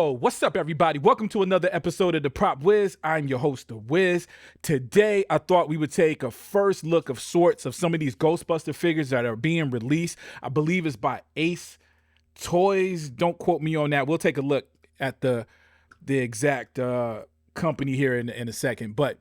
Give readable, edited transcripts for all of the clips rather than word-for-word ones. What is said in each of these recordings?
Yo, what's up, everybody? Welcome to another episode of the Prop Wiz. I'm your host, the Wiz. Today, I thought we would take a first look of sorts of some of these Ghostbuster figures that are being released. I believe it's by Ace Toys. Don't quote me on that. We'll take a look at the exact company here in a second. But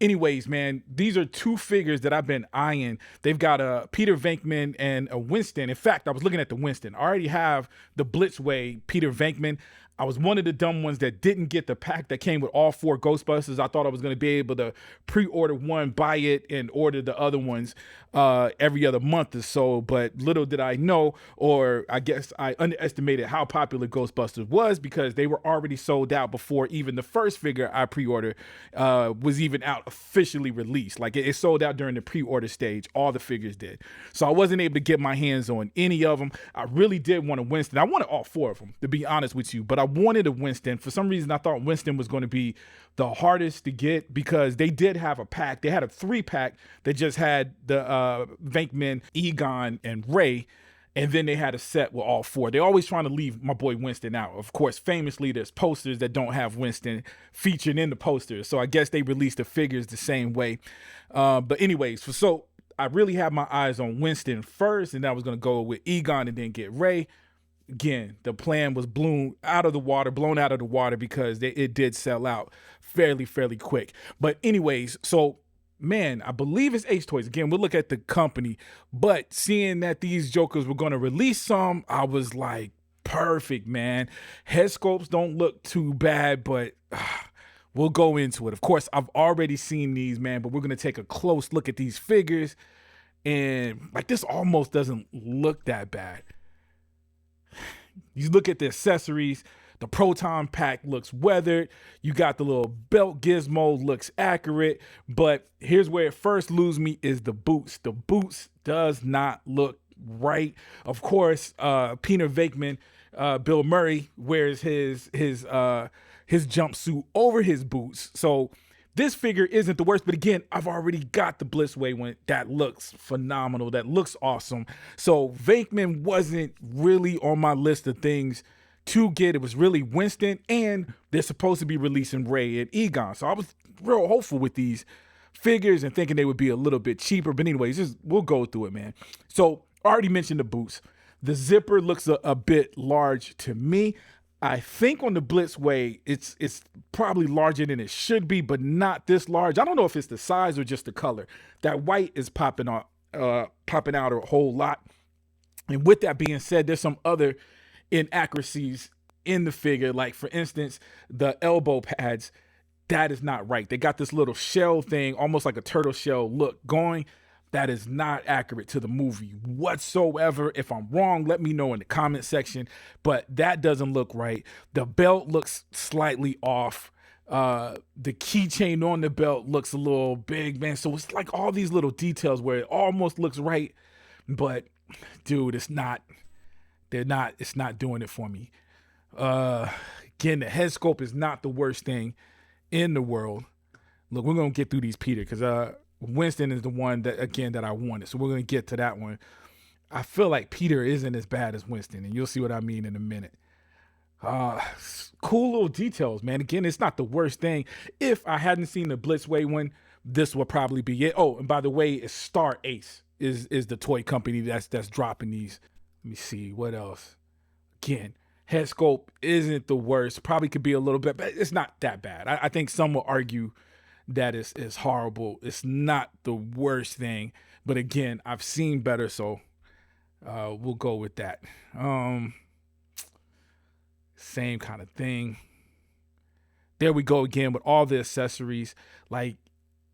anyways, man, these are two figures that I've been eyeing. They've got a Peter Venkman and a Winston. In fact, I was looking at the Winston. I already have the Blitzway Peter Venkman. I was one of the dumb ones that didn't get the pack that came with all four Ghostbusters. I thought I was going to be able to pre-order one, buy it, and order the other ones every other month or so. But little did I know, or I guess I underestimated how popular Ghostbusters was, because they were already sold out before even the first figure I pre-ordered was even out officially released. Like it sold out during the pre-order stage. All the figures did. So I wasn't able to get my hands on any of them. I really did want a Winston. I wanted all four of them, to be honest with you, but I wanted a Winston. For some reason, I thought Winston was going to be the hardest to get, because they did have a pack. They had a 3-pack that just had the Venkman, Egon, and Ray. And then they had a set with all four. They're always trying to leave my boy Winston out. Of course, famously, there's posters that don't have Winston featured in the posters. So I guess they released the figures the same way. But anyways, so I really had my eyes on Winston first, and I was going to go with Egon and then get Ray. Again, the plan was blown out of the water because it did sell out fairly quick. But anyways, so man, I believe it's Ace Toys. Again, we'll look at the company, but seeing that these jokers were going to release some, I was like, perfect, man. Head sculpts don't look too bad, but we'll go into it. Of course, I've already seen these, man, but we're going to take a close look at these figures, and like, this almost doesn't look that bad. You look at the accessories, the proton pack looks weathered. You got the little belt gizmo, looks accurate. But here's where it first loses me, is the boots. The boots does not look right. Of course, Peter Venkman, Bill Murray, wears his jumpsuit over his boots. So this figure isn't the worst, but again, I've already got the Blitzway one. That looks phenomenal. That looks awesome. So Venkman wasn't really on my list of things to get. It was really Winston, and they're supposed to be releasing Ray and Egon. So I was real hopeful with these figures and thinking they would be a little bit cheaper. But anyways, we'll go through it, man. So I already mentioned the boots. The zipper looks a bit large to me. I think on the Blitzway, it's probably larger than it should be, but not this large. I don't know if it's the size or just the color. That white is popping out a whole lot. And with that being said, there's some other inaccuracies in the figure. Like, for instance, the elbow pads, that is not right. They got this little shell thing, almost like a turtle shell look going. That is not accurate to the movie whatsoever. If I'm wrong, let me know in the comment section, but that doesn't look right. The belt looks slightly off. The keychain on the belt looks a little big, man. So it's like all these little details where it almost looks right, but dude, it's not doing it for me. Again, the head sculpt is not the worst thing in the world. Look, we're going to get through these, Peter, because Winston is the one that I wanted. So we're going to get to that one. I feel like Peter isn't as bad as Winston, and you'll see what I mean in a minute. Cool little details, man. Again, it's not the worst thing. If I hadn't seen the Blitzway one, this would probably be it. Oh, and by the way, it's Star Ace is the toy company that's dropping these. Let me see what else. Again, head sculpt isn't the worst. Probably could be a little bit, but it's not that bad. I think some will argue that is horrible. It's not the worst thing, but again, I've seen better, so we'll go with that. Same kind of thing. There we go again with all the accessories. Like,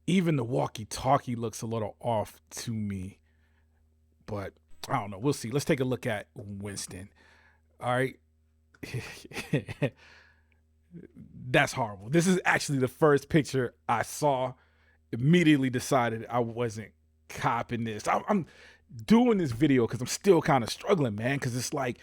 even the walkie-talkie looks a little off to me, but I don't know. We'll see. Let's take a look at Winston. All right. That's horrible. This is actually the first picture I saw. Immediately decided I wasn't copping this. I'm doing this video because I'm still kind of struggling, man, because it's like,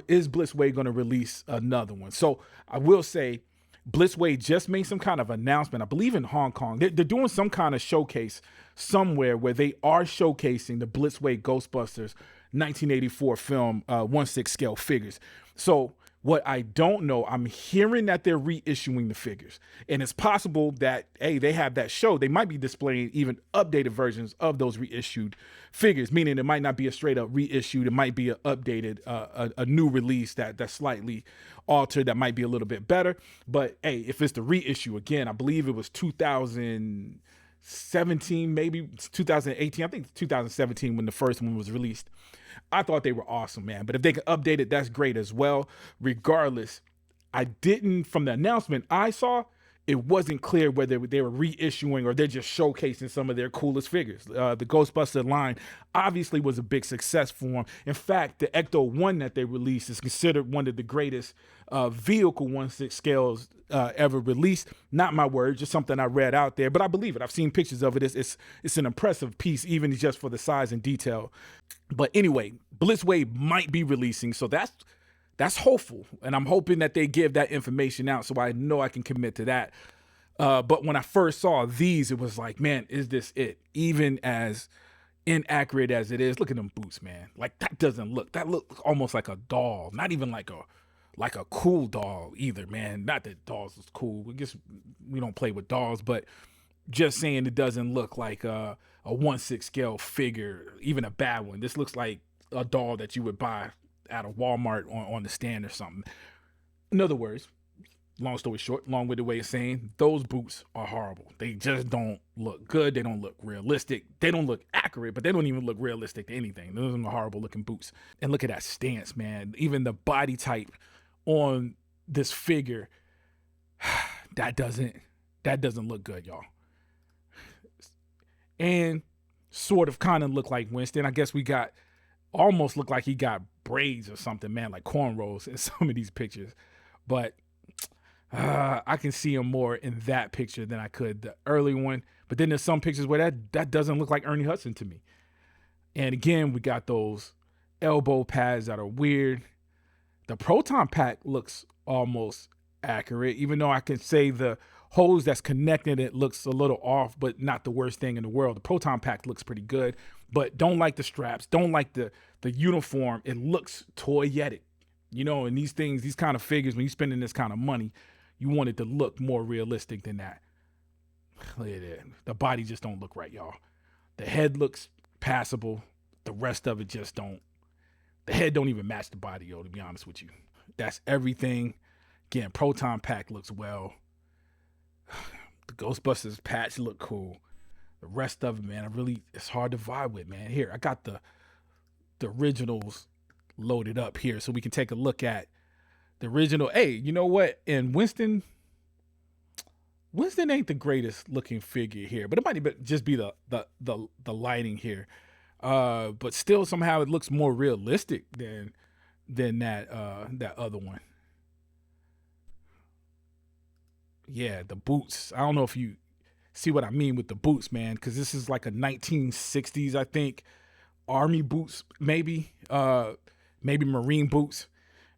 is Blitzway going to release another one? So I will say, Blitzway just made some kind of announcement, I believe in Hong Kong. They're doing some kind of showcase somewhere where they are showcasing the Blitzway Ghostbusters 1984 film 1/6 scale figures. So What I don't know, I'm hearing that they're reissuing the figures. And it's possible that, hey, they have that show. They might be displaying even updated versions of those reissued figures, meaning it might not be a straight up reissued. It might be an updated, a new release that's slightly altered, that might be a little bit better. But hey, if it's the reissue, again, I believe it was 2017, maybe 2018. I think 2017 when the first one was released. I thought they were awesome, man. But if they can update it, that's great as well. Regardless, I didn't, from the announcement I saw, it wasn't clear whether they were reissuing or they're just showcasing some of their coolest figures. The Ghostbuster line obviously was a big success for them. In fact, the Ecto 1 that they released is considered one of the greatest vehicle 1/6 scales ever released. Not my word, just something I read out there, but I believe it. I've seen pictures of it. It's an impressive piece, even just for the size and detail. But anyway, Blitzwave might be releasing, so that's hopeful, and I'm hoping that they give that information out so I know I can commit to that. But when I first saw these, it was like, man, is this it? Even as inaccurate as it is, look at them boots, man. Like that look almost like a doll, not even like a cool doll either, man. Not that dolls is cool. I guess we don't play with dolls, but just saying it doesn't look like a 1/6 scale figure, even a bad one. This looks like a doll that you would buy at a Walmart on the stand or something. In other words, long story short, long-winded way of saying, those boots are horrible. They just don't look good. They don't look realistic. They don't look accurate, but they don't even look realistic to anything. Those are horrible looking boots. And look at that stance, man. Even the body type on this figure, that doesn't look good, y'all. And sort of kind of look like Winston. I guess almost look like he got braids or something, man, like cornrows in some of these pictures. But I can see him more in that picture than I could the early one. But then there's some pictures where that doesn't look like Ernie Hudson to me. And again, we got those elbow pads that are weird. The proton pack looks almost accurate, even though I can say the hose that's connecting it looks a little off, but not the worst thing in the world. The proton pack looks pretty good, but don't like the straps, don't like the uniform. It looks toyetic, and these things, these kind of figures, when you're spending this kind of money, you want it to look more realistic than that. Look at it. The body just don't look right, y'all. The head looks passable. The rest of it just don't. The head don't even match the body, to be honest with you. That's everything. Again, proton pack looks well. The Ghostbusters patch look cool. The rest of it, man, it's hard to vibe with, man. Here, I got the originals loaded up here so we can take a look at the original. Hey, you know what? And Winston ain't the greatest looking figure here, but it might just be the lighting here. But still somehow it looks more realistic than that other one. Yeah, the boots. I don't know if you see what I mean with the boots, man, because this is like a 1960s, I think, army boots, maybe Marine boots,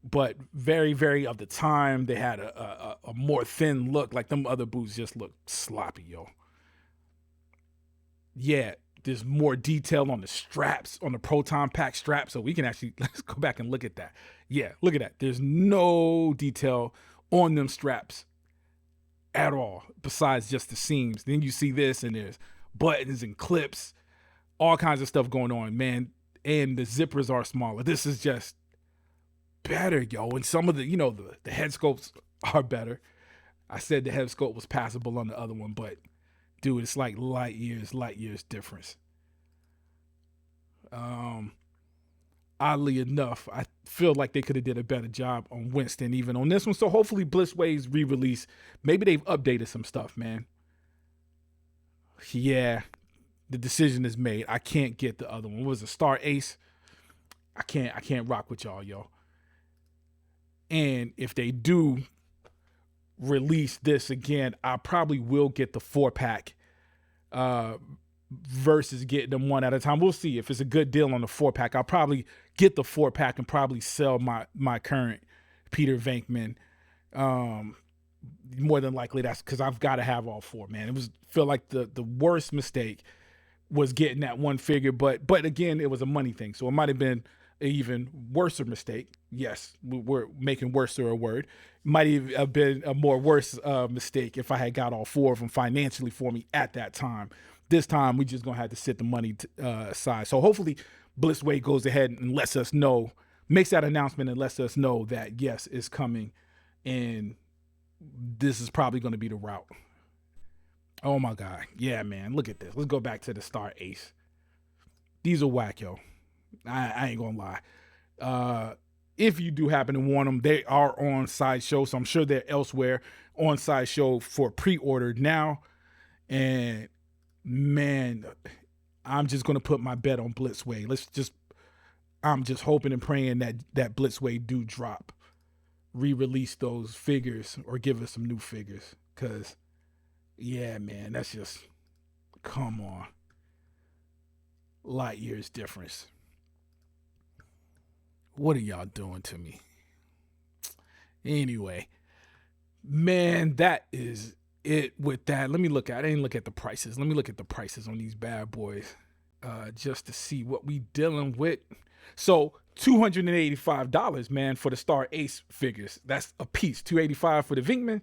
but very, very of the time. They had a more thin look. Like them other boots just look sloppy, yo. Yeah, there's more detail on the straps, on the proton pack straps, so we can actually, let's go back and look at that. Yeah, look at that. There's no detail on them straps at all, besides just the seams. Then you see this, and there's buttons and clips, all kinds of stuff going on, man. And the zippers are smaller. This is just better, yo. And some of the, the head sculpts are better. I said the head sculpt was passable on the other one, but dude, it's like light years difference. Oddly enough, I feel like they could have did a better job on Winston even on this one. So hopefully Blitzwave's re-release, maybe they've updated some stuff, man. Yeah, the decision is made. I can't get the other one. What was it, Star Ace? I can't rock with y'all, yo. And if they do release this again, I probably will get the 4-pack versus getting them one at a time. We'll see if it's a good deal on the 4-pack. I'll probably get the 4-pack and probably sell my current Peter Venkman. More than likely that's because I've got to have all 4, man. Feel like the worst mistake was getting that one figure, but again, it was a money thing, so it might have been even worse mistake. Yes, we're making worse a word. Might even have been a more worse mistake if I had got all 4 of them financially for me at that time. This time, we just going to have to sit the money aside. So hopefully Blitzway goes ahead and lets us know, makes that announcement and lets us know that, yes, it's coming. And this is probably going to be the route. Oh, my God. Yeah, man. Look at this. Let's go back to the Star Ace. These are whack, yo. I ain't going to lie. If you do happen to want them, they are on Sideshow, so I'm sure they're elsewhere on Sideshow for pre-order now. And, man, I'm just going to put my bet on Blitzway. I'm just hoping and praying that Blitzway do drop, re-release those figures or give us some new figures. Because, yeah, man, that's just, come on. Light years difference. What are y'all doing to me? Anyway, man, that is it with that. Let me look at, I didn't look at the prices. Let me look at the prices on these bad boys just to see what we dealing with. So $285, man, for the Star Ace figures. That's a piece. $285 for the Vinkman,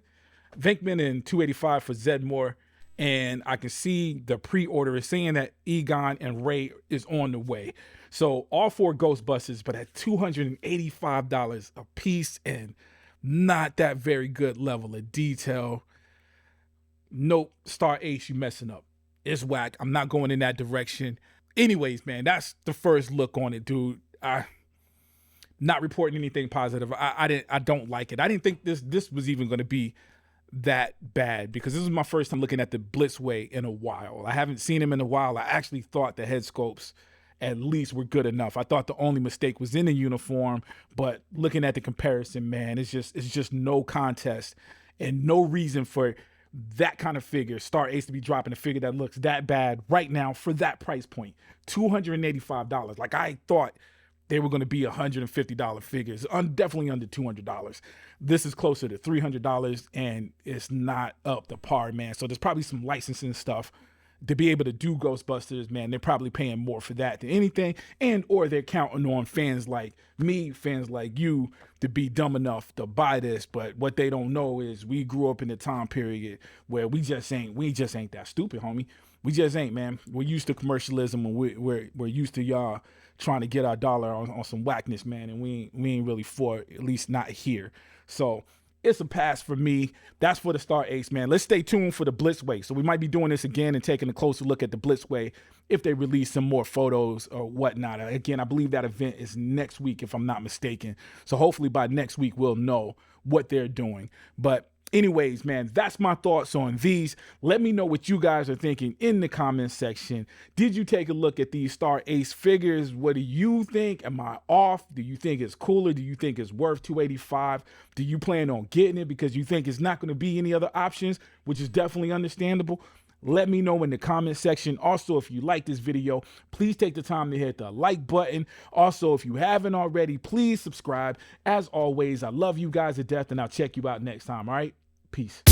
and $285 for Zedmore. And I can see the pre-order is saying that Egon and Ray is on the way. So all 4 Ghostbusters, but at $285 a piece and not that very good level of detail. Nope, Star Ace, you messing up. It's whack. I'm not going in that direction. Anyways, man, that's the first look on it, dude. Not reporting anything positive. I don't like it. I didn't think this was even going to be that bad because this is my first time looking at the Blitzway in a while. I haven't seen him in a while. I actually thought the head sculpts at least were good enough. I thought the only mistake was in the uniform, but looking at the comparison, man, it's just no contest and no reason for that kind of figure, Star Ace, to be dropping a figure that looks that bad right now for that price point. $285. Like, I thought they were going to be $150 figures, definitely under $200. This is closer to $300, and it's not up to par, man. So there's probably some licensing stuff to be able to do Ghostbusters, man. They're probably paying more for that than anything, and or they're counting on fans like me, fans like you, to be dumb enough to buy this. But what they don't know is we grew up in a time period where we just ain't that stupid, homie. We just ain't, man. We're used to commercialism, and we're used to y'all trying to get our dollar on some whackness, man, and we ain't really for it, at least not here. So it's a pass for me. That's for the Star Ace, man. Let's stay tuned for the Blitzway. So we might be doing this again and taking a closer look at the Blitzway if they release some more photos or whatnot. Again, I believe that event is next week, if I'm not mistaken. So hopefully by next week, we'll know what they're doing. But anyways, man, that's my thoughts on these. Let me know what you guys are thinking in the comments section. Did you take a look at these Star Ace figures? What do you think? Am I off? Do you think it's cooler? Do you think it's worth $285? Do you plan on getting it because you think it's not going to be any other options, which is definitely understandable? Let me know in the comment section. Also, if you like this video, please take the time to hit the like button. Also, if you haven't already, please subscribe. As always, I love you guys to death, and I'll check you out next time. All right? Peace.